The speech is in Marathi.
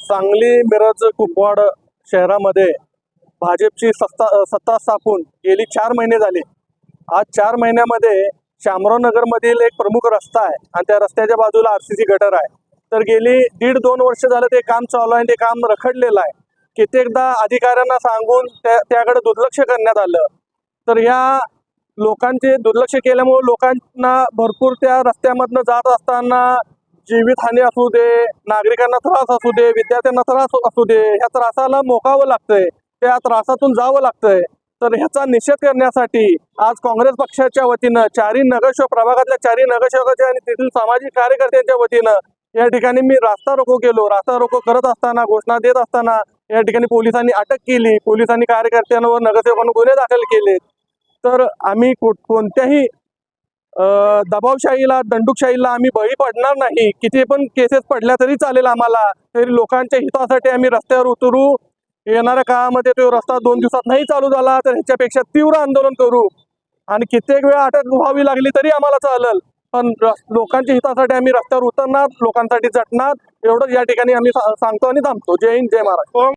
सांगली मिरज कुपवाड शहरामध्ये भाजपची सत्ता स्थापून गेली 4 महिने झाली। आज 4 महिन्यामध्ये शामराव नगरमधील एक प्रमुख रस्ता आहे आणि त्या रस्त्याच्या बाजूला आरसीसी गटर आहे। तर गेली 1.5-2 वर्ष झालं ते काम चालू आहे, ते काम रखडलेलं आहे। कित्येकदा अधिकाऱ्यांना सांगून त्याकडे दुर्लक्ष करण्यात आलं। तर या लोकांचे दुर्लक्ष केल्यामुळे लोकांना भरपूर त्या रस्त्यामधनं जात असताना जीवितहानी असू दे, नागरिकांना त्रास असू दे, विद्यार्थ्यांना त्रास असू दे, ह्या त्रासाला मोकावं लागतंय, त्या त्रासातून जावं लागतंय। तर ह्याचा निषेध करण्यासाठी आज काँग्रेस पक्षाच्या वतीनं चारही नगरसेवक प्रभागातल्या चारही नगरसेवकाच्या आणि तेथील सामाजिक कार्यकर्त्यांच्या वतीनं या ठिकाणी मी रास्ता रोको केलो। रास्ता रोको करत असताना, घोषणा देत असताना या ठिकाणी पोलिसांनी अटक केली। पोलिसांनी कार्यकर्त्यांवर, नगरसेवकांवर गुन्हे दाखल केले। तर आम्ही कोणत्याही दबावशाहीला, दंडुकशाहीला आम्ही बळी पडणार नाही। किती पण केसेस पडल्या तरी चालेल आम्हाला, तरी लोकांच्या हितासाठी आम्ही रस्त्यावर उतरू। येणाऱ्या काळामध्ये तो रस्ता 2 दिवसात नाही चालू झाला तर ह्याच्यापेक्षा तीव्र आंदोलन करू आणि कित्येक वेळा अटक व्हावी लागली तरी आम्हाला चालेल, पण लोकांच्या हितासाठी आम्ही रस्त्यावर उतरणार, लोकांसाठी झटणार, एवढंच या ठिकाणी आम्ही सांगतो आणि थांबतो। जय हिंद, जय महाराष्ट्र।